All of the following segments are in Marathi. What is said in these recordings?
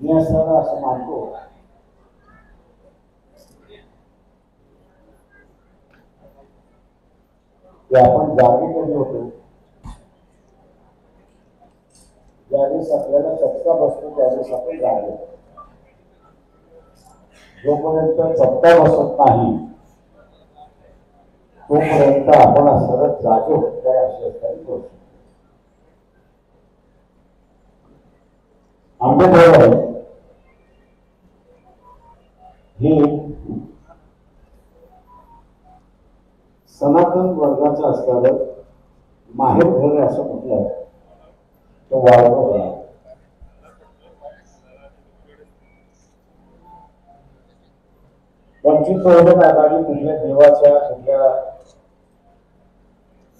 मी असं मानतो की आपण जागे कधी होतो ज्यावेळेस आपल्याला चटका बसतो त्यावेळेस आपण जागे. जोपर्यंत चटका बसत नाही तोपर्यंत आपण सरळ जागे होत नाही अशी असणारी गोष्ट. आंबेडकर हे सनातन वर्गाचं असणारं माहेर घर असं म्हटलं तो वाढवला. वंचित बहुजन आघाडी कुठल्या देवाच्या कुठल्या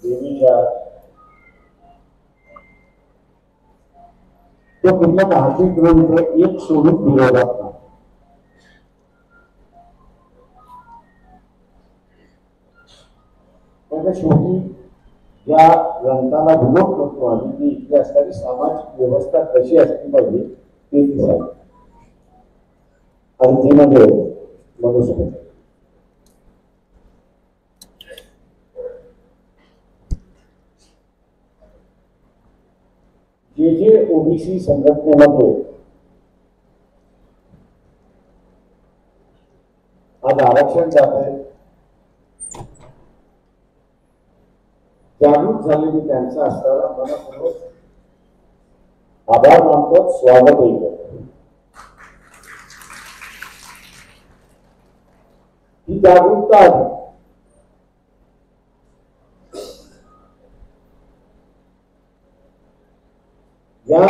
देवीच्या तो कुठल्या 10 किलोमीटर एक सोडून विरोधात नाही. त्याच्या शेवटी या ग्रंथाला विरोध करतो आणि ती इथली असणारी सामाजिक व्यवस्था कशी असली पाहिजे ते दिसायला आणि ती म्हणजे मनुस्मृती. जे ओबीसी संघटनेमध्ये आज आरक्षण जात आहे जागृत झालेली त्यांचा असताना मनपूर्वक आभार मानतो, स्वागतही करतो. ही जागरूकता आहे. या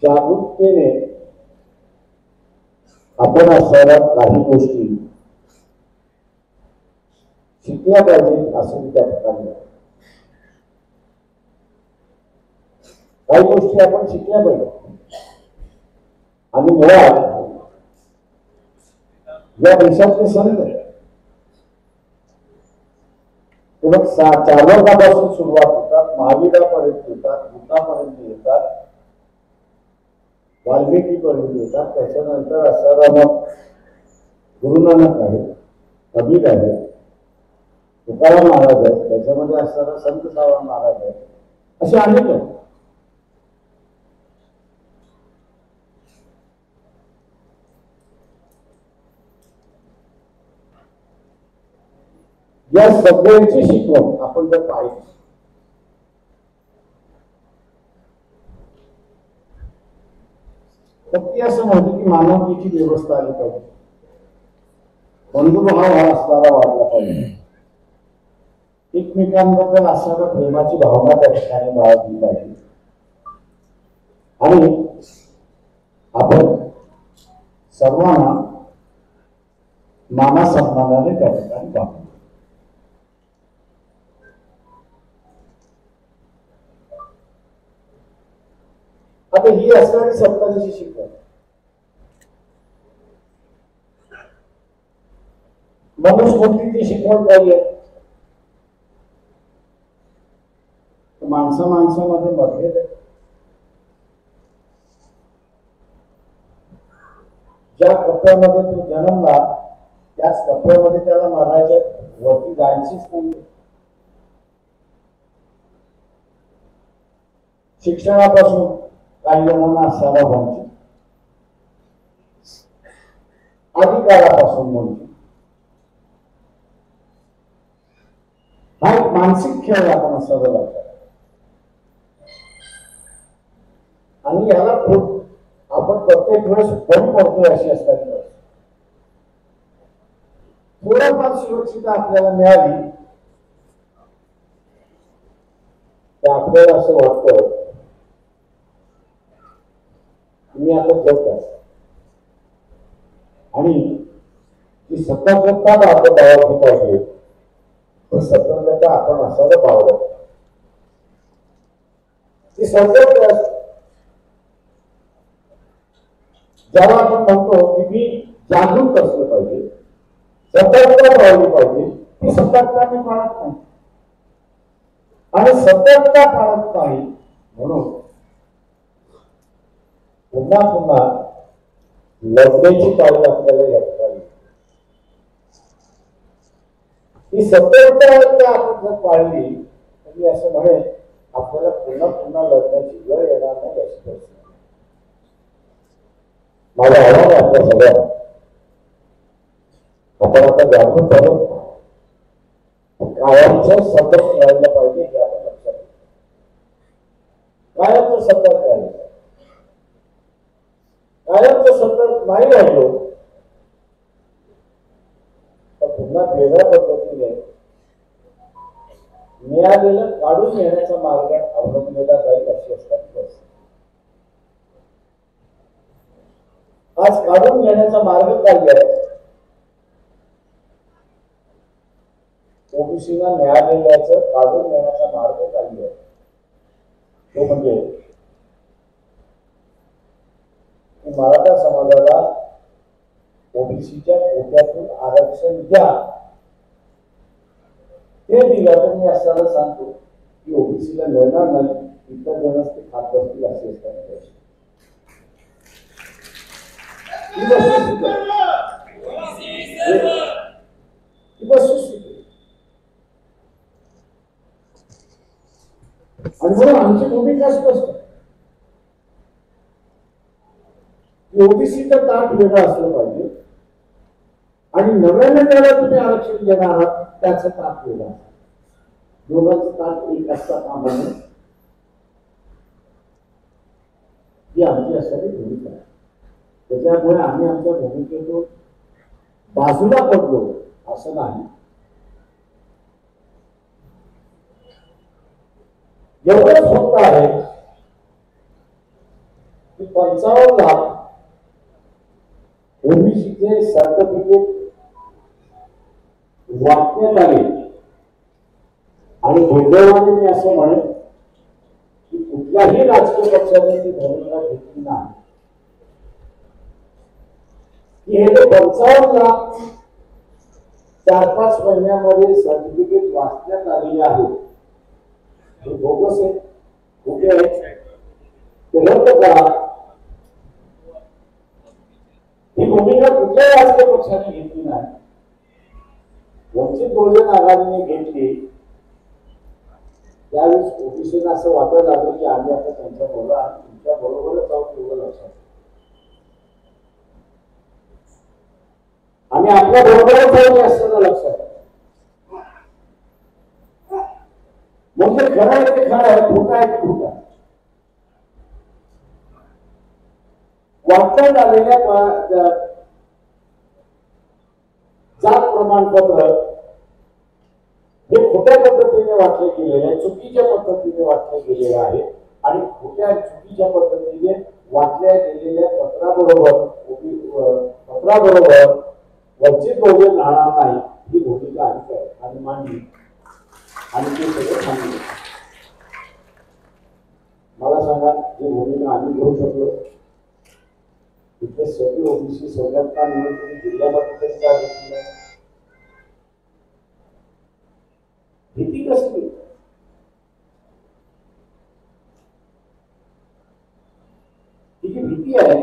जागरूकतेने आपण असणाऱ्या काही गोष्टी शिकल्या पाहिजेत असं त्या ठिकाणी काही गोष्टी आपण शिकल्या पाहिजे. आणि मुळात या देशातले संत मग 4 वर्गापासून सुरुवात होतात, महावीरापर्यंत येतात, बुद्धापर्यंत येतात, वाल्मिकीपर्यंत येतात. त्याच्यानंतर असणारा मग गुरुनानक आहे, कबीर आहे, तुकाराम महाराज आहे, त्याच्यामध्ये असणारा संत सावरकर महाराज आहे, असे अनेक आहेत. या सगळ्यांची शिकवण आपण जर पाहिली तर ती असं म्हणते की मानवतेची व्यवस्था आली पाहिजे, बंधुभाव हा असणारा वाढला पाहिजे, एकमेकांबद्दल असणाऱ्या प्रेमाची भावना त्या ठिकाणी बाळगली पाहिजे आणि आपण सर्वांना माना सन्मानाने त्या ठिकाणी वागतो. आता ही असणारी सत्ताची शिकवण. मनुस्मृतीची शिकवण काय आहे? माणसामध्ये मतभेद आहे. ज्या कप्प्यामध्ये तो जन्मला त्याच कप्प्यामध्ये त्याला मरायच्या वरती जायचीच नाही. शिक्षणापासून काही जणांना असायला वंचित, अधिकारापासून वंचित. हा एक मानसिक खेळ आपण असायला लागतो आणि याला आपण प्रत्येक वेळेस बंद पडतोय अशी असताना थोडंफार सुरक्षितता आपल्याला मिळाली तर आपल्याला असं वाटतं मी आता जग आहे आणि ती सतर्कता आपण बाळगली पाहिजे. तर सतर्कता आपण असायला बाळगत ती सतर्क ज्याला आपण म्हणतो की मी जागरूक असलं पाहिजे, सतर्कता बाळगली पाहिजे, ती सतर्कता मी पाळत नाही आणि सतर्कता पाळत नाही म्हणून पुन्हा पुन्हा लढण्याची पाळी आपल्याला घ्यावी. ही सत्यता आपण जर पाळली तर मी असं म्हणेन आपल्याला पुन्हा पुन्हा लढण्याची वेळ येणार नाही अशी परिस्थिती. माझं आव्हान आहे आपल्या सगळ्यांना, आपण आता जागृत झालो, कायमचं सतत राहिलं पाहिजे हे आपण लक्षात घेऊ. कायमचं सतत राहिलं, कायमचं सतत नाही राहिलो तर पुन्हा वेगळ्या पद्धतीने मिळालेलं काढून घेण्याचा मार्ग अवलंबलेला जाईल अशी असताना परिस्थिती. आज काढून घेण्याचा मार्ग काय आहे? ओबीसीला मिळालेल्याचं काढून घेण्याचा मार्ग काय आहे? तो म्हणजे मराठा समाजाला ओबीसीच्या कोट्यातून आरक्षण द्या. ते दिलं तर मी असताना सांगतो की ओबीसीला मिळणार नाही, इतर जनच ते खात बसतील असे असताना आणि म्हणून आमची भूमिका स्पष्ट आहे. ओबीसीचं ताट वेगळं असलं पाहिजे आणि नव्यानं त्याला तुम्ही आरक्षण देणार आहात त्याचं ताट वेगळं. दोघांचं ताट एक असता कामा नये ही आमची असणारी भूमिका आहे. त्याच्यामुळे आम्ही आमच्या भूमिकेतून बाजूला पडलो असं नाही. एवढंच फक्त आहे की 55 लाख ओबीसीचे सर्टिफिकेट वाटण्यात आले आणि दुर्दैवाने मी असं म्हणेन की कुठल्याही राजकीय पक्षाने ती भूमिका घेतली नाही की हे 55 लाख 4-5 महिन्यामध्ये सर्टिफिकेट वाचण्यात आलेले आहेत. हे बोगस आहे, कुठे आहे ते रद्द करा. ही भूमिका कुठल्याही राजकीय पक्षाने घेतली नाही. वंचित बहुजन आघाडीने घेतली. त्यावेळेस ओबीसीने असं वाटायला लागलं की आम्ही आता त्यांच्या बरोबर आणि तुमच्या बरोबरच आहोत एवढं लक्षात. आम्ही आपल्या बरोबरच आहोत असं लक्षात. म्हणजे खरं आहे ते खरं आहे, खोटं आहे ते खोटं आहे. वाटण्यात आलेल्या जात प्रमाणपत्र हे खोट्या पद्धतीने वाटले गेलेले आहे, चुकीच्या पद्धतीने वाटले गेलेले आहे आणि खोट्या चुकीच्या पद्धतीने वाटल्या गेलेल्या पत्राबरोबर वंचित बहुजन राहणार नाही ही भूमिका आम्ही मांडली आणि ते सगळं सांगितलं. मला सांगा जी भूमिका आम्ही घेऊ शकलो तिथे सगळी ओबीसी संघटना मिळून तुम्ही जिल्ह्यामध्ये तरी का घेतली नाही? भीती कसली? ही जी भीती आहे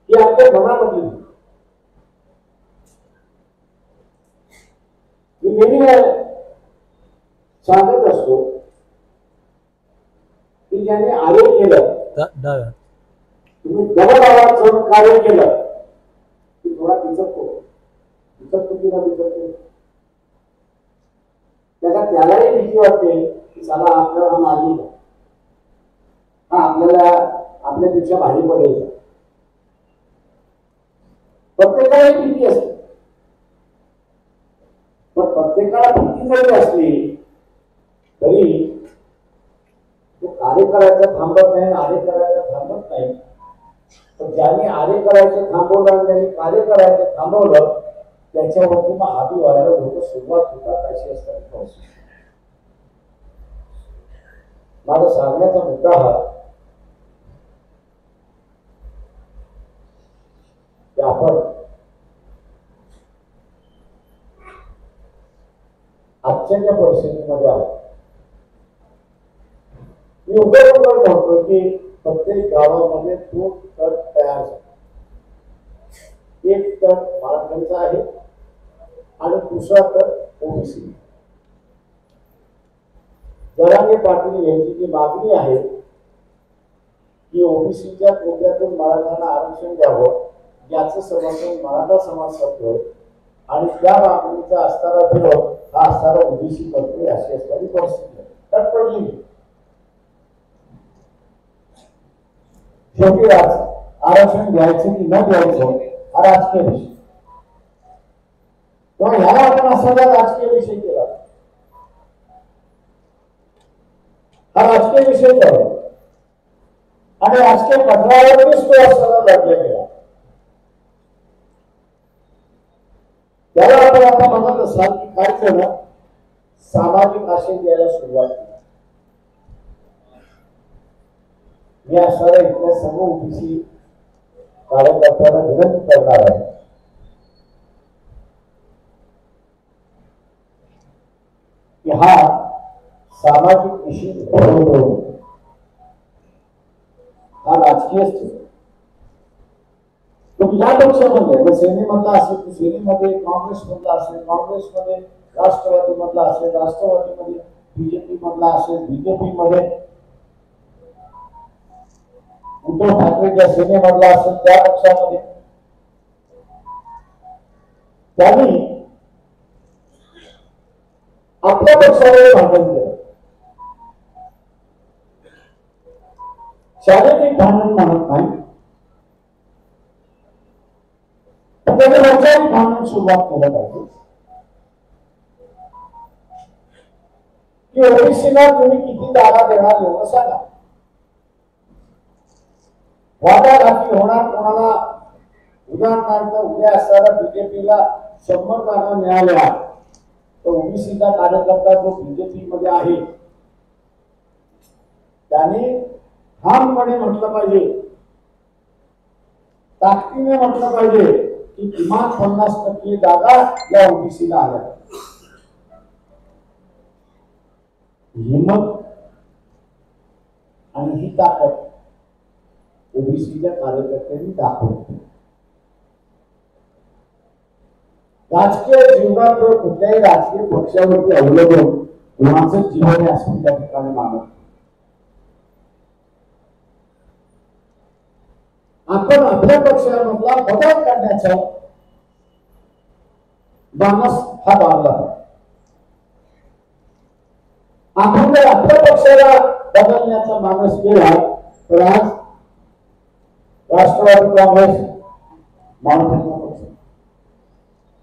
ही आपल्या मनामधली. मी नेहमी सांगत असतो की ज्याने आरोप केलं तुम्ही डबल आवाज चढून कार्य केलं की थोडा विचकतो किंवा विचकतो. त्यालाही भीती वाटते की चला आपल्याला हा मारली का, हा आपल्याला आपल्यापेक्षा भारी पडेल. प्रत्येकाला भीती असते, पण प्रत्येकाला भीती जरी असली तरी तो कार्य करायचं थांबत नाही, आरे करायचं थांबत नाही. पण ज्याने आरे करायचं थांबवलं आणि ज्याने कार्य करायचं थांबवलं त्याच्यावरती मग हाती व्हायला लोक सुरुवात होतात अशी असतात. माझा सांगण्याचा मुद्दा हा की आपण आजच्या परिस्थितीमध्ये आहोत. मी उघड म्हणतोय की प्रत्येक गावामध्ये 2 तट तयार झाले. एक तट मराठ्यांचा आहे आणि दुसरा तट ओबीसी. जरांगे पाटील यांची जी मागणी आहे की ओबीसीच्या कोट्यातून मराठ्यांना आरक्षण द्यावं, याचं समर्थन मराठा समाज करतोय आणि त्या मागणीचा असताना विरोध हा असताना ओबीसी करतोय, अशी असणारी परिस्थिती त्यात पडली. शेवटी आरक्षण द्यायचं की न द्यायचं हा राजकीय विषय. तेव्हा ह्याला आपण असा राजकीय विषय केला, हा राजकीय विषय झाला आणि राजकीय पटलावरच तो असताना लढला गेला. त्याला आपण आता बघत असाल की काय झालं, सामाजिक आशय द्यायला सुरुवात केली. मी असणाऱ्या इथल्या सर्व ओबीसी कार्यकर्त्यांना विनंती करणार आहे की हा सामाजिक विषय हा राजकीय असतो. तो या पक्षामध्ये सेनेमधला असेल तर सेनेमध्ये, काँग्रेसमधला असेल काँग्रेसमध्ये, राष्ट्रवादी मधला असेल राष्ट्रवादीमध्ये, बीजेपी मधला असेल बीजेपी मध्ये, उद्धव ठाकरे ज्या सेनेमधला असेल त्या पक्षामध्ये, त्यांनी आपल्या पक्षावर भांडण केलं. शारीरिक भांडण म्हणत नाही, पण त्याने वैचारिक भांडण सुरुवात केलं पाहिजे की ओबीसीला तुम्ही किती जागा देणार एवढं सांगा. वादाघाटी होणार कोणाला. उदाहरणार्थ उद्या असताना बीजेपीला 100 जागा मिळाल्या तर ओबीसीचा कार्यकर्ता जो बीजेपी मध्ये आहे त्याने ठामपणे म्हटलं पाहिजे, ताकदीने म्हटलं पाहिजे की किमान 50% जागा या ओबीसीला आल्या. हिंमत आणि ही ताकद ओबीसीच्या कार्यकर्त्यांनी दाखवली. राजकीय जीवनात कुठल्याही राजकीय पक्षावरती अवलंबून कोणाचं जीवन आहे असं त्या ठिकाणी मानत. आपण आपल्या पक्षामधला बदल करण्याचा मानस हा बांधला. आपण जर आपल्या पक्षाला बदलण्याचा मानस केला तर आज राष्ट्रवादी काँग्रेस मराठ्यांचा पक्ष,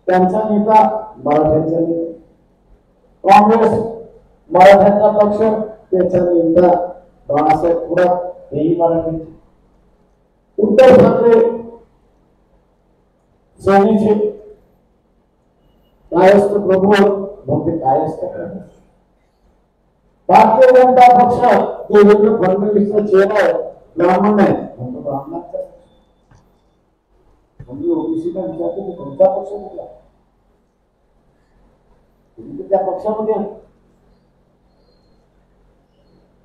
त्यांचा नेता मराठ्यांचा नेता, काँग्रेस मराठ्यांचा पक्ष त्याचा नेता बाळासाहेब थोरात हेही मराठ्यांचे, उद्धव ठाकरे सेनेचे कायस्थ प्रभू म्हणजे कायस्थ करणे, भारतीय जनता पक्ष देवेंद्र फडणवीसचा चेहरा आहे, ब्राह्मण आहे म्हणतो ब्राह्मणाचा म्हणजे ओबीसीला विचारतो की तुमचा पक्ष कुठला, तुम्ही त्या पक्षामध्ये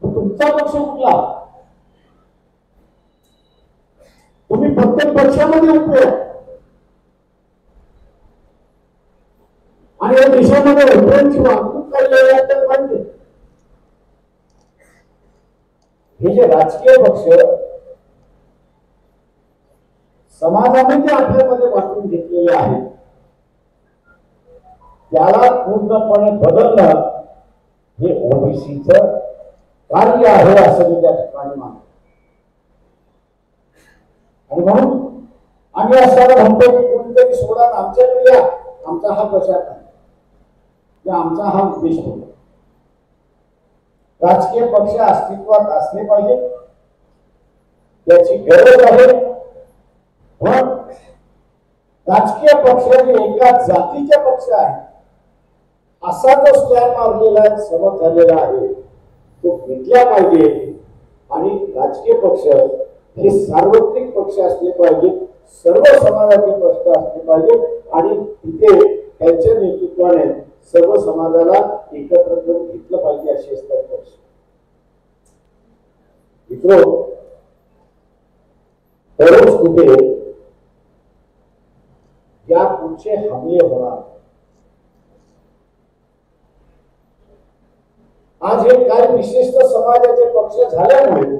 तुमचा पक्ष कुठला, तुम्ही प्रत्येक पक्षामध्ये उभे आणि या देशामध्ये रेफरन्सची वाहतूक केलेली आहे तर पाहिजे. हे जे राजकीय पक्ष समाजामध्ये आपल्यामध्ये वाटून घेतलेले आहेत त्याला पूर्णपणे बदलणं हे ओबीसीचं कार्य आहे असं मी त्या ठिकाणी मानतो. आणि म्हणून आम्ही असताना म्हणतो की कोणीतरी सोडा आमच्याकडे या, आमचा हा प्रचार आहे, आमचा हा उद्देश होता. राजकीय पक्ष अस्तित्वात असले पाहिजे, त्याची गरज आहे. पण राजकीय पक्ष एका जातीचे पक्ष आहे असा जो स्टॅम्प मारलेला समज झालेला आहे तो घेतला पाहिजे. आणि राजकीय पक्ष हे सार्वत्रिक पक्ष असले पाहिजे, सर्व समाजाचे पक्ष असले पाहिजे आणि तिथे त्यांच्या नेतृत्वाने सर्व समाजाला एकत्र करून घेतलं पाहिजे अशी असतात पक्ष. मित्रो, दररोज कुठे या पुढचे हमले होणार. आज हे काही विशिष्ट समाजाचे पक्ष झाल्यामुळे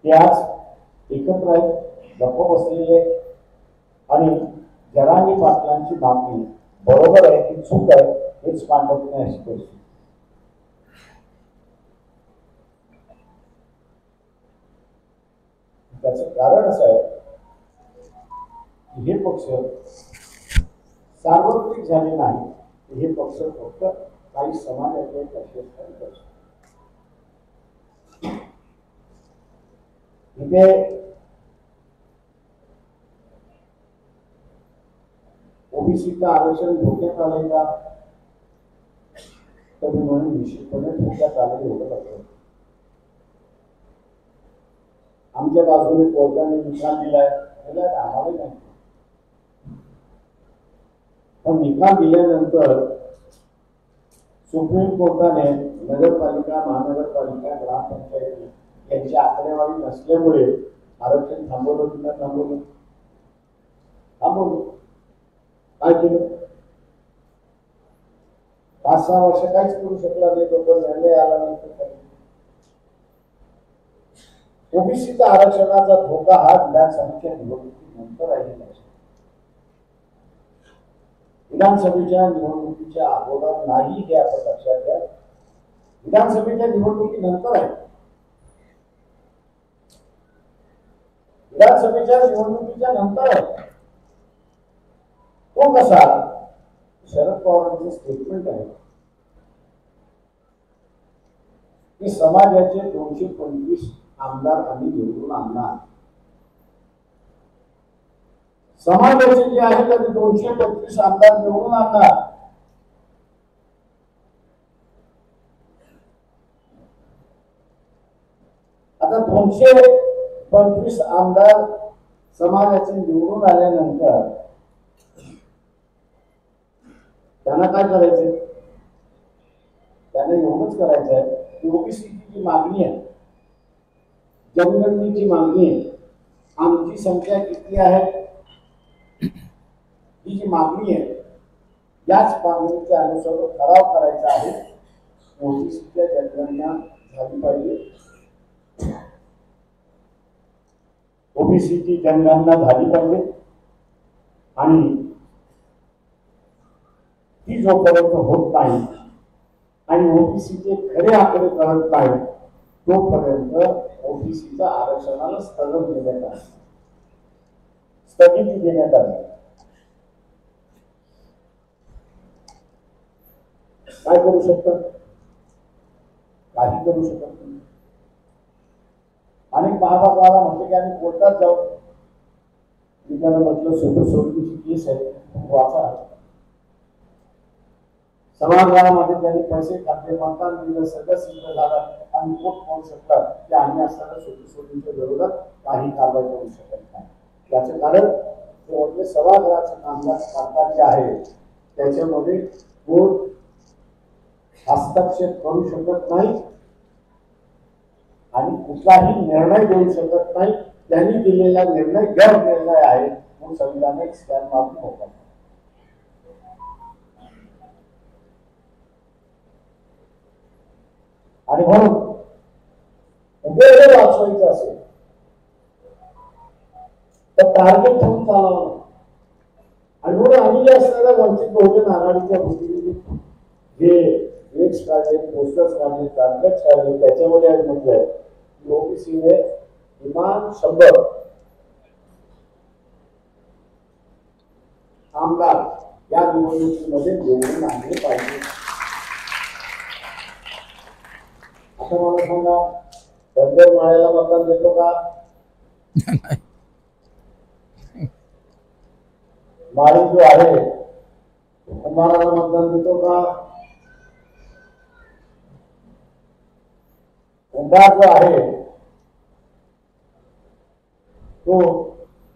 ते आज एकत्र आहेत, गप्प बसलेले आणि जरांगे पाटलांची मागणी बरोबर आहे की चूक आहे हेच मांडत नाही अशी परिस्थिती. त्याचं कारण असं आहे की हे पक्ष सार्वत्रिक झाले नाही, हे पक्ष फक्त काही समाजाचे पक्ष करतात. इथे ओबीसीचं आरक्षण धोक्यात आलंय का, तर मी म्हणून निश्चितपणे धोक्यात आलं एवढं लक्षात. आमच्या बाजूने कोर्टाने निकाल दिलाय त्याला आम्हाला नाही, पण निकाल दिल्यानंतर सुप्रीम कोर्टाने नगरपालिका, महानगरपालिका, ग्रामपंचायती यांची आकडेवारी नसल्यामुळे आरक्षण थांबवलं की नाही थांबवलं? थांबवलं. काय केलं? 5-6 वर्ष काहीच करू शकला नाही, तो निर्णय आला नाही. ओबीसीचा आरक्षणाचा धोका हा विधानसभेच्या निवडणुकीनंतर आहे. विधानसभेच्या निवडणुकीच्या अगोदर नाही हे आपण लक्षात घ्या. विधानसभेच्या निवडणुकीनंतर आहे. विधानसभेच्या निवडणुकीच्या नंतर आहे. तो कसा? शरद पवारांचे स्टेटमेंट आहे की समाजाचे 225 आमदार आम्ही निवडून आणणार. समाजाचे जे आहे त्यांनी 225 आमदार निवडून आणणार. आता 225 आमदार समाजाचे निवडून आल्यानंतर त्यांना काय करायचंय? त्यांना एवढंच करायचंय की ओबीसीची जी मागणी आहे, जनगणनेची मागणी आहे, आमची संख्या किती आहे ही जी मागणी आहे, याच मागणीच्या अनुसार ठराव करायचा आहे. ओबीसीच्या जनगणना झाली पाहिजे, ओबीसीची जनगणना झाली पाहिजे आणि ती जोपर्यंत होत नाही आणि ओबीसीचे खरे आकडे कळत नाही तोपर्यंत ओबीसीच्या आरक्षणाला स्थगिती देण्यात आली. काय करू शकतात? काही करू शकत नाही. अनेक महाभारताला म्हटले की आम्ही कोर्टात जाऊ. मी त्यांना म्हटलं सोडीची केस आहे, वाचा. सभागृहामध्ये त्यांनी पैसे खाते मतदान दिलं, सगळं सिद्ध झालं आणि कोर्ट म्हणू शकतात की आम्ही असताना सोडीच्या विरोधात काही कारवाई करू शकत नाही. याचं कारण ते सभागृहाचं कामकाज जे आहे त्याच्यामध्ये कोर्ट हस्तक्षेप करू शकत नाही आणि कुठलाही निर्णय देऊ शकत नाही. त्यांनी दिलेला निर्णय गैर निर्णय आहे म्हणून संविधानिक स्टँड मागून होता. आणि म्हणून वेळ वाचवायचं असेल तर टार्गेट ठेवून चालवणं. आणि म्हणून आम्ही जे असणाऱ्या वंचित बहुजन आघाडीच्या वतीने जे फ्लेक्स काढले, पोस्टर्स काढले, टार्गेट्स काढले, त्याच्यामध्ये आज म्हटलंय की ओबीसीने किमान 100 आमदार या निवडणुकीमध्ये निवडून आणले पाहिजे. आता मला सांगा, धनगर माळ्याला मतदान देतो का? माळी जो आहे कुंभाराला मतदान देतो का? कुंभार जो आहे तो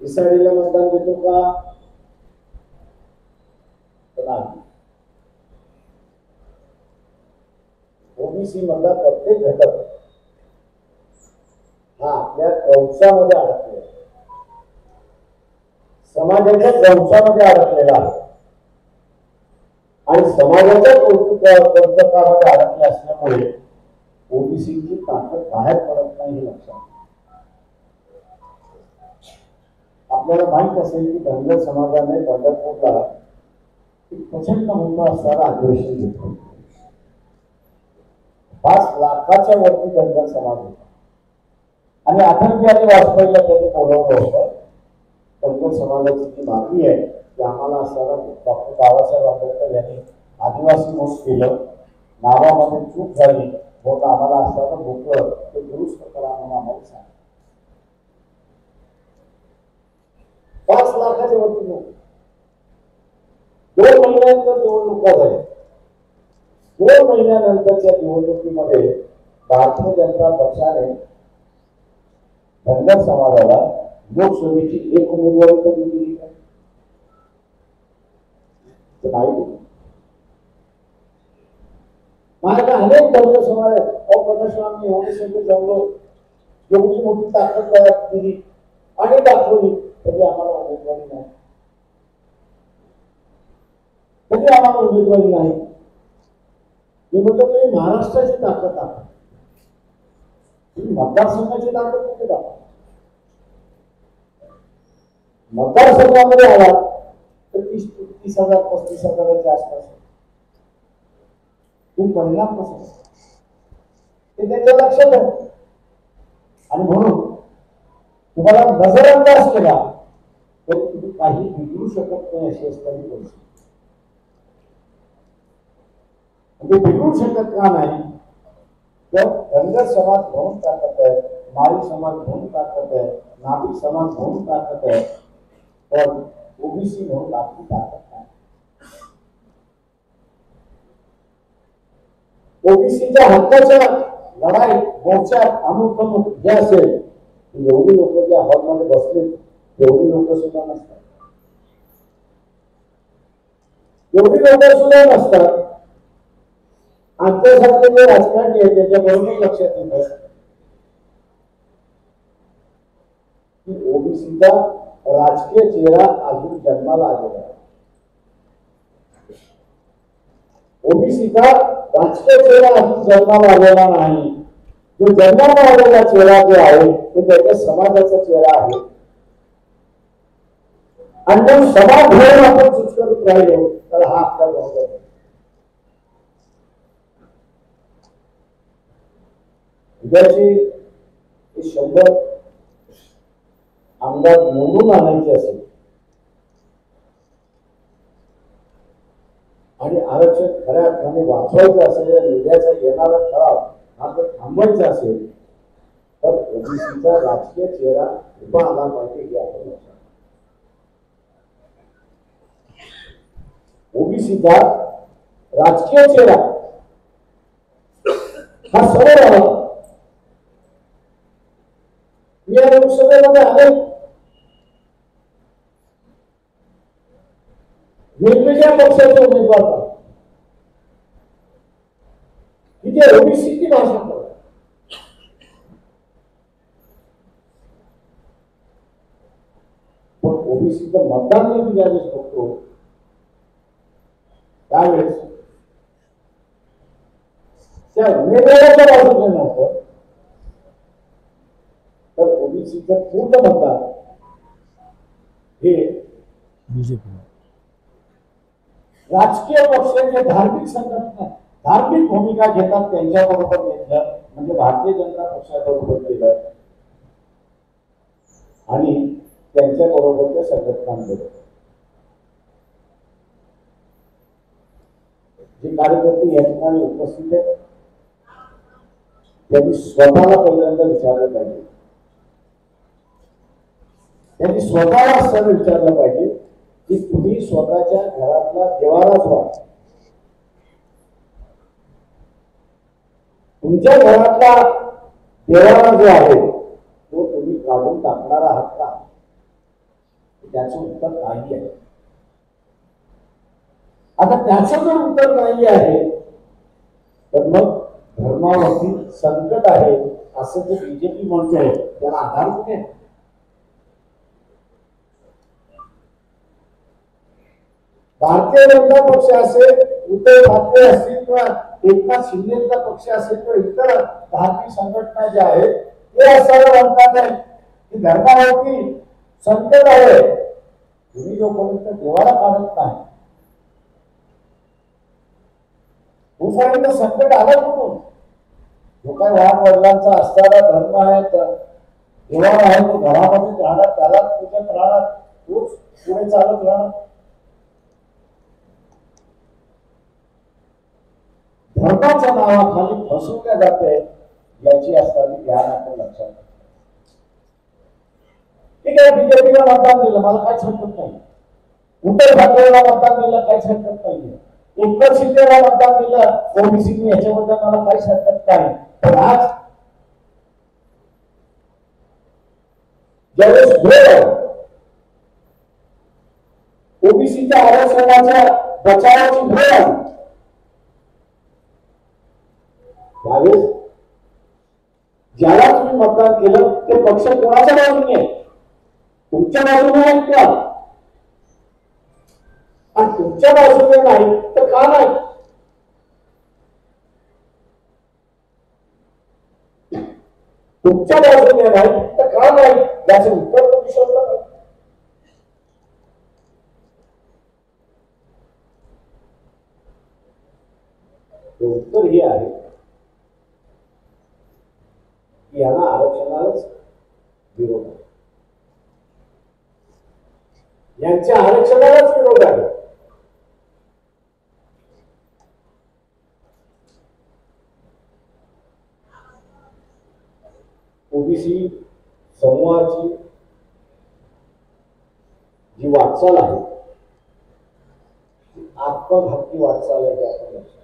इसळीला मतदान देतो का? ओबीसी मधला प्रत्येक घटक आपल्या कवचामध्ये अडकलेला आहे, समाजाच्या कवचामध्ये अडकलेला आहे आणि समाजाच्या कौतुकामध्ये अडकले असल्यामुळे ओबीसीची ताकद बाहेर पडत नाही हे लक्षात. आपल्याला माहित असेल की धनगर समाजाने पंढरपूरला प्रचंड मोठं असणारं अधिवेशन घेतलं. 5 लाखाच्या वरती धनगर समाज होता आणि अटल बिहारी वाजपेयीला त्यांनी बोलवलं होतं. धनगर समाजाची जी मागणी आहे की आम्हाला असताना डॉक्टर बाबासाहेब आंबेडकर यांनी आदिवासी म्हणून केलं, नावामध्ये चूक झाली, म्हणून आम्हाला असताना मोकळं ते दुरुस्त करा म्हणून आम्हाला सांगितलं. 5 लाखाच्या वरती लोक. 2 महिन्यानंतर निवडणुका झाल्या. 2 महिन्यानंतरच्या निवडणुकीमध्ये भारतीय जनता पक्षाने धनगर समाजाला लोकसभेची 1 उमेदवारी तर दिली नाही. माझ्या अनेक धनगर समाज प्रकाशवानी एवढे सगळे जमलो, एवढी मोठी ताकद दिली आणि दाखवली, तरी आम्हाला उमेदवारी नाही. तरी आम्हाला उमेदवारी नाही. मी म्हटलं तुम्ही महाराष्ट्राची ताकद दाखवा, तुम्ही मतदारसंघाची ताकद कुठे दाखवा. मतदारसंघामध्ये आला तर 30,000 35,000च्या आसपास परिणाम कसं ते त्यांच्या लक्षात आहे. आणि म्हणून तुम्हाला नजरअंदाज केला तरी तुम्ही काही बिघडू शकत नाही अशी असणारी परिस्थिती. बिघडू शकत का नाही तर धनगर समाज म्हणून ताकद आहे, माळी समाज म्हणून ताकद आहे, नाभी समाज म्हणून ताकद आहे, पण ओबीसी म्हणून आपली ताकद नाही. ओबीसीच्या हक्काच्या लढाई मोर्चात अमुक जे असेल एवढी लोक ज्या हॉलमध्ये बसले तेवढी लोक सुद्धा नसतात. एवढी लोक सुद्धा नसतात. आमच्यासारखे जे राजकारणी आहेत त्याच्याबरोबर लक्षात येतं की ओबीसीचा राजकीय चेहरा अजून जन्माला आलेला आहे. ओबीसीचा राजकीय चेहरा अजून जन्माला आलेला नाही. जो जन्माला आलेला चेहरा जो आहे तो त्याच्या समाजाचा चेहरा आहे. आणि मग समाज घेऊन आपण चूक करत राहिलो तर हा आपला बरोबर आहे. उद्याची 100 आमदार निवडून आणायचे असेल आणि आरक्षण खऱ्या अर्थाने वाचवायचं असेल, निर्याचा येणारा ठराव हा जर थांबवायचा असेल तर ओबीसीचा राजकीय चेहरा उभा आला पाहिजे हे आपण लक्षात. ओबीसीचा राजकीय चेहरा हा समोर आला. या लोकसभेमध्ये अनेक वेगवेगळ्या पक्षाचे उमेदवार की जे ओबीसीची भाषा करतात. पण ओबीसीचं मतदान मी ज्यावेळेस बघतो त्यावेळेस त्या उमेदवाराच्या बाजूने नव्हतं तर ओबीसीचं पूर्ण मतदान हे बीजेपी राजकीय पक्ष जे धार्मिक संघटना धार्मिक भूमिका घेतात त्यांच्याबरोबर घेतलं म्हणजे भारतीय जनता पक्षाबरोबर केलं आणि त्यांच्याबरोबरच्या संघटनांबरोबर जे कार्यकर्ते या ठिकाणी उपस्थित आहेत त्यांनी स्वतःला पहिल्यांदा विचारलं पाहिजे. त्यांनी स्वतःला असं विचारलं पाहिजे की तुम्ही स्वतःच्या घरातला देवारा जो आहे तुमच्या घरातला देवारा जो आहे तो तुम्ही काढून टाकणार आहात का? त्याचं उत्तर नाही आहे. आता त्याचं जर उत्तर नाही आहे तर मग धर्मावरती संकट आहे असं जे बीजेपी म्हणतोय त्याला आधार कुठे? भारतीय जनता पक्ष असेल, उद्धव ठाकरे असतील किंवा एकनाथ शिंदेचा पक्ष असेल किंवा इतर धार्मिक संघटना ज्या आहेत ते असं म्हणतात की धर्मावरती संकट आहे, तुम्ही जोपर्यंत देवाला काढत नाही तोपर्यंत संकट आलं कुठून? जो काही वाद वडिलांचा असणारा धर्म आहे देवाला आहे तो घरामध्ये राहणार, त्याला पूजत राहणार, तोच पुढे चालत राहणार. धर्माच्या नावाखाली फसवल्या जाते याची असणारी ज्ञान आपण लक्षात घ्या. ठीक आहे, बीजेपीला मतदान दिलं, मला काहीच हरकत नाही. उद्धव ठाकरेला मतदान दिलं, काहीच हरकत नाहीये. एकनाथ शिंदेला मतदान दिलं ओबीसीने, याच्याबद्दल मला काहीच हरकत नाही. पण आज ज्यावेळेस वेळ ओबीसीच्या आरक्षणाच्या बचावाची वेळ आली त्यावेळेस ज्याला तुम्ही मतदान केलं ते पक्ष कोणाच्या बाजूने आहे? तुमच्या बाजूने आहेत का? आणि तुमच्या बाजूने नाही तर का नाही? तुमच्या बाजूने नाही तर का नाही याचं उत्तर तुम्ही शोधलं नाही. उत्तर हे आहे की यांना आरक्षणालाच विरोध आहे, यांच्या आरक्षणालाच विरोध आहे. ओबीसी समूहाची जी वाटचाल आहे आत्मघातकी वाटचाल आहे. आपण लक्षात,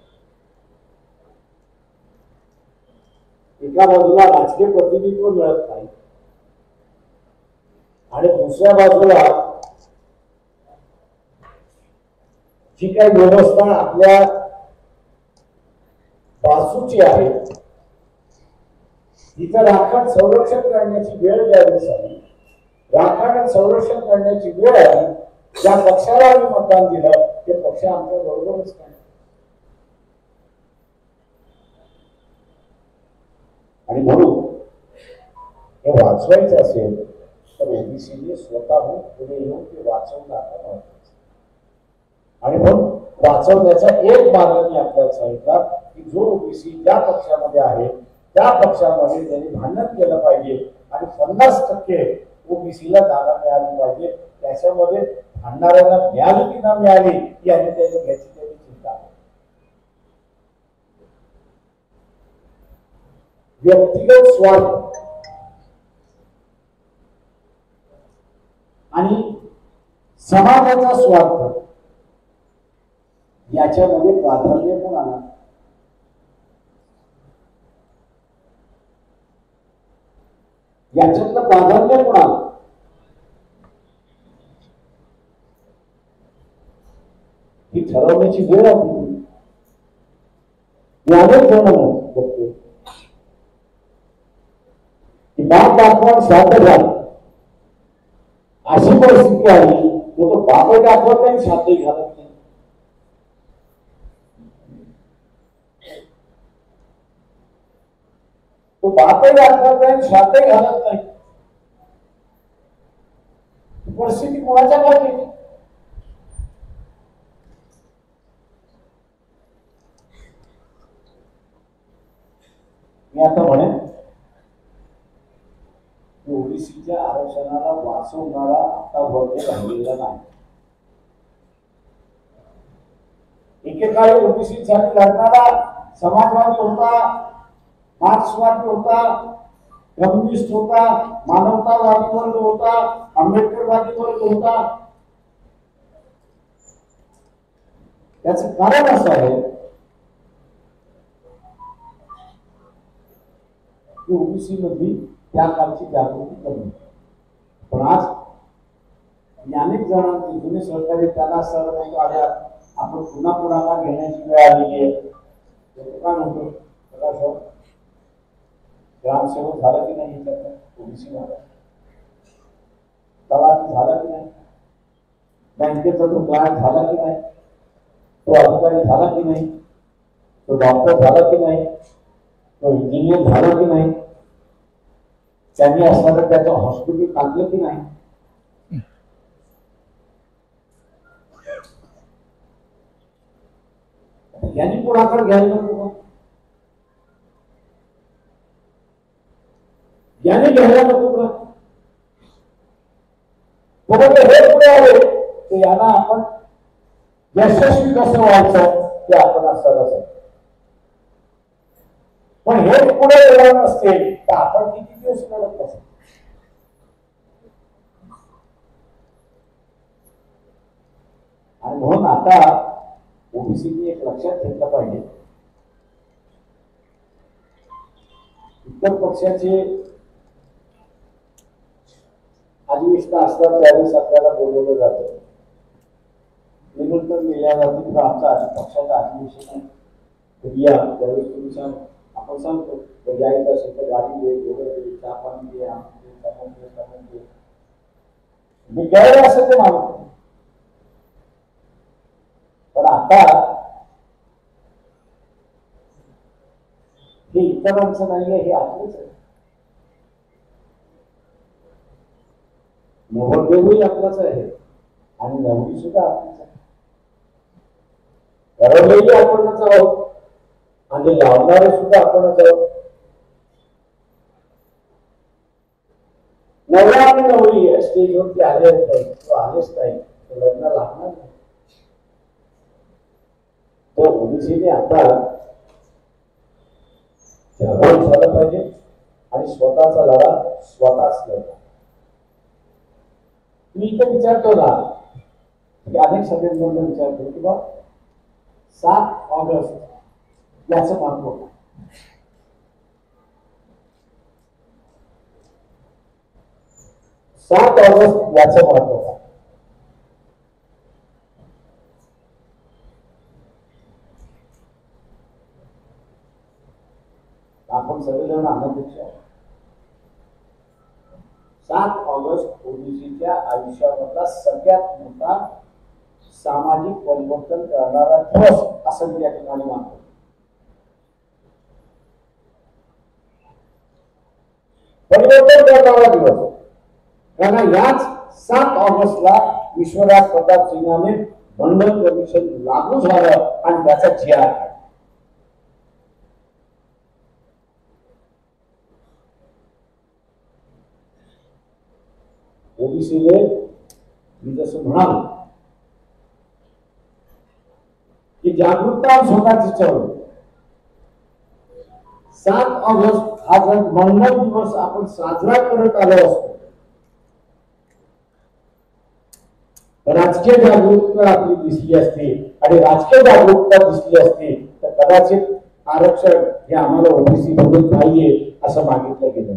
एका बाजूला राजकीय प्रतिनिधित्व मिळत नाही आणि दुसऱ्या बाजूला जी काही व्यवस्था आपल्या बाजूची आहे तिथं राखण संरक्षण करण्याची वेळ ज्यावेळेस आली, राखण संरक्षण करण्याची वेळ आली, ज्या पक्षाला आम्ही मतदान दिलं ते पक्ष आमच्या बरोबरच नाही. आणि म्हणून हे वाचवायचं असेल तर ओबीसीने स्वतःहून पुढे येऊन ते वाचवणं आता महत्वाचं. आणि म्हणून वाचवण्याचा एक मार्ग मी आपल्याला सांगितला की जो ओबीसी ज्या पक्षामध्ये आहे त्या पक्षामध्ये त्यांनी भांडण केलं पाहिजे आणि 50% ओबीसीला जागा मिळाली पाहिजे. त्याच्यामध्ये भांडणाऱ्यांना मिळाली की न मिळाली याने त्यांनी घ्यायची त्यांनी चिंता आहे. व्यक्तिगत स्वार्थ आणि समाजाचा स्वार्थ याच्यामध्ये प्राधान्य कोणाला? याच्यातलं प्राधान्य कोणाला? ही ठरवण्याची वेळ आहे. अनेक जण बघतो की बाप दाखवून श्राद्ध झालं, अशी परिस्थिती आली तो बापही दाखवत नाही, श्राद्धही घालत नाही. तो बापही दाखवत नाही, श्राद्धही घालत नाही. परिस्थिती कोणाच्या काय केली? मी आता म्हणेन ओबीसीच्या आरक्षणाला वाचवणारा आता वर्ग राहिलेला नाही. एकेकाळी ओबीसीसाठी लढणारा समाजवादी होता, मार्क्सवादी होता, कम्युनिस्ट होता, मानवतावादी वर्ग होता, आंबेडकरवादी वर्ग होता. त्याचं कारण असं आहे की ओबीसी मध्ये त्या काळची जागृती कमी. पण आज अनेक जणांची जुने सहकारी त्यांना सर्व आल्या, आपण पुन्हा पुन्हा घेण्याची वेळ आलेली आहे. काय म्हणतो ग्रामसेवक झाला की नाही ओबीसी भागात, तलाठी झाला की नाही, बँकेचा तो क्लायंट झाला की नाही, तो अधिकारी झाला की नाही, तो डॉक्टर झाला की नाही, तो इंजिनियर झाला की नाही, त्यांनी असताना त्याचं हॉस्पिटल टाकलं की नाही. यांनी पुढाकार घ्यायला नको, याने घ्यायला नको का? हे पुढे आले ते यांना आपण यशस्वी कसं व्हायचं ते आपण असं, पण हे पुढे येणार नसते तर आपण किती दिवस लढत नसतो. आणि म्हणून आता ओबीसीने एक लक्षात घेतलं पाहिजे, इतर पक्षाचे अधिवेशन असतात त्यावेळेस आपल्याला बोलवलं जातं, निमंत्रण दिल्या जाते किंवा आमचा पक्षाचं अधिवेशन या त्यावेळेस तुम्ही सांग, आपण सांगतो यायचं असेल तर गाडी दे, घोडं दे, चहा पाणी दे, दे, मी द्यायला असं ते मागतो. पण आता हे इतरांचं नाहीये, हे आपलंच आहे. नवरदेवही आपलाच आहे आणि नवरी सुद्धा आपलीच आहे, घरवलेही आपणच आहोत आणि लावणारे सुद्धा आपणच आहोत. नवरा आणि नवरी स्टेजवरती आले नाही किंवा आलेच नाही तर लग्न लागणार नाही. तर ओबीसीने आता जागरूक झालं पाहिजे आणि स्वतःचा लढा स्वतःच लढा. मी इथे विचारतो ना की अनेक सगळ्यांमधून विचारतो की बा 7 ऑगस्ट याचं महत्व काय? 7 ऑगस्ट याचं महत्व काय? आपण सगळेजण अनपेक्षा 7 ऑगस्ट ओबीसीच्या आयुष्यामधला सगळ्यात मोठा सामाजिक परिवर्तन करणारा दिवस असं मी या ठिकाणी मानतो. परिवर्तन करणारा दिवस, कारण याच 7 ऑगस्टला विश्वराज प्रताप सिंहाने मंडल कमिशन लागू झालं आणि त्याचा जी.आर. ओबीसीने मी जसं म्हणालो की जागरूकता स्वतःची चळवळ. 7 ऑगस्ट हा जर मंगल दिवस आपण साजरा करत आलो असतो, राजकीय जागरूकता आपली दिसली असती आणि राजकीय जागरूकता दिसली असती तर कदाचित आरक्षण हे आम्हाला ओबीसी मधून पाहिजे असं मागितलं गेलं.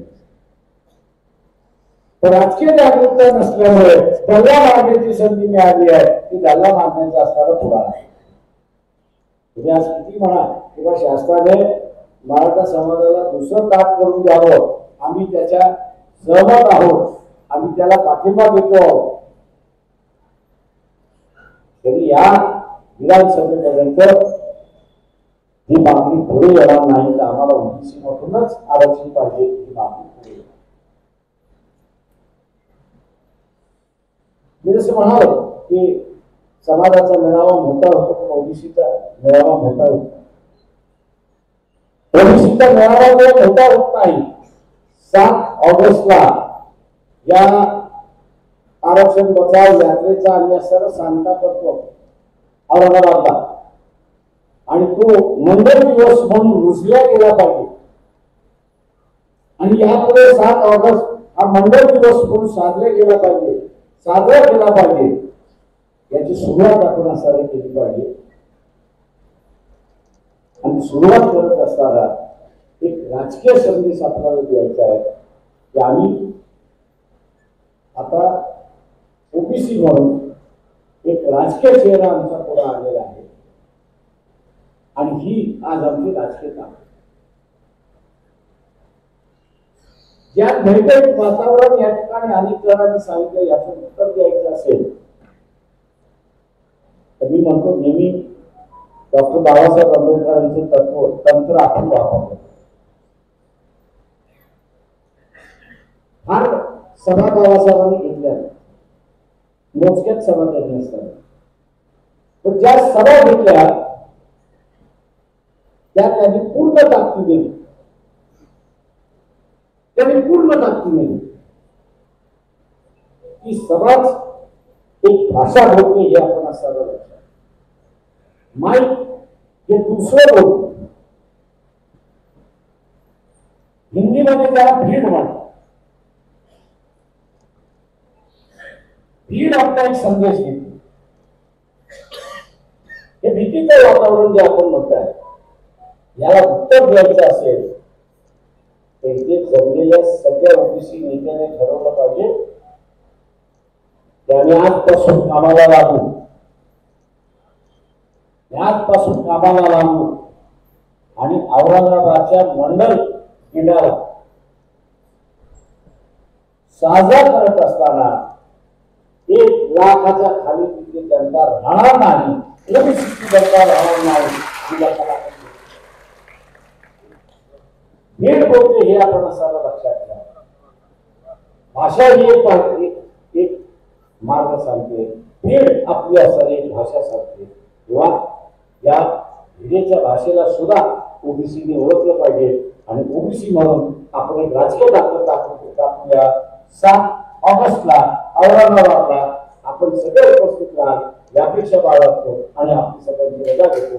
तर राजकीय जागरूकता नसल्यामुळे दल्ला मारण्याची संधी मिळाली आहे की दल्ला मारण्याचा असणारा पुरावा आहे. तुम्ही आज किती म्हणा किंवा शासनाने मराठा समाजाला दुसरं ताट करून द्यावं, आम्ही त्याच्या सहमत आहोत, आम्ही त्याला पाठिंबा देतो आहोत, तरी या विधानसभेपर्यंत ही मागणी पुढे येणार नाही. तर आम्हाला ओबीसी मधूनच आरक्षण पाहिजे ही मागणी पुढे. मी जसं म्हणालो की समाजाचा मेळावा मोठा होतो पण ओबीसीचा मेळावा मोठा होतो. ओबीसीचा मेळावा मोठा होत नाही. 7 ऑगस्टला या आरक्षण बचाव यात्रेचा आम्ही असताना सांगता करतो औरंगाबादला आणि तो मंगल दिवस म्हणून रुजला गेला पाहिजे आणि यापुढे 7 ऑगस्ट हा मंगल दिवस म्हणून साजरा केला पाहिजे. याची सुरुवात आपण असताना केली पाहिजे आणि सुरुवात करत असताना एक राजकीय संदेश आपल्याला द्यायचा आहे की आम्ही आता ओबीसी म्हणून एक राजकीय चेहरा आमचा पुढे आलेला आहे आणि ही आज आमची राजकीय ताकद. या धैर्ययुक्त वातावरण या ठिकाणी अनेक जणांनी सांगितलं, याचं उत्तर द्यायचं असेल तर मी म्हणतो नेहमी डॉक्टर बाबासाहेब आंबेडकरांचे तंत्र आपण वापरतो. फार सभा बाबासाहेबांनी घेतल्या, मोजक्याच सभा त्यांनी असतात, पण ज्या सभा घेतल्या त्या त्यांनी पूर्ण ताकदीने दिली. ती सभाच एक भाषा बोलते हे आपण असावं लक्षात. माईक हे दुसरं बोलतो. हिंदीमध्ये त्याला भीड म्हणतात. भीड आपला एक संदेश घेते. हे भीतीचं वातावरण जे आपण म्हणताय याला उत्तर द्यायचं असेल तर इथे जमलेल्या सगळ्या ओबीसी नेत्याने ठरवलं पाहिजे त्याने आजपासून कामाला लागू आणि औरंगाबादच्या मंडल जिल्ह्याला साजरा करत असताना 1 लाखाच्या खाली तिथे जनता राहणार नाही, ओबीसीची जनता राहणार नाही. भीड बोलते हे आपण असायला लक्षात घ्या. भाषा ही एक मार्ग सांगते, भीड आपली असावी एक भाषा सांगते. किंवा या भीडेच्या भाषेला सुद्धा ओबीसीने ओळखलं पाहिजे आणि ओबीसी म्हणून आपण एक राजकीय दाखवूया. 7 ऑगस्टला औरंगाबादला आपण सगळे उपस्थित राहा यापेक्षा बाळगतो आणि आपली सगळ्यांची रजा घेतो.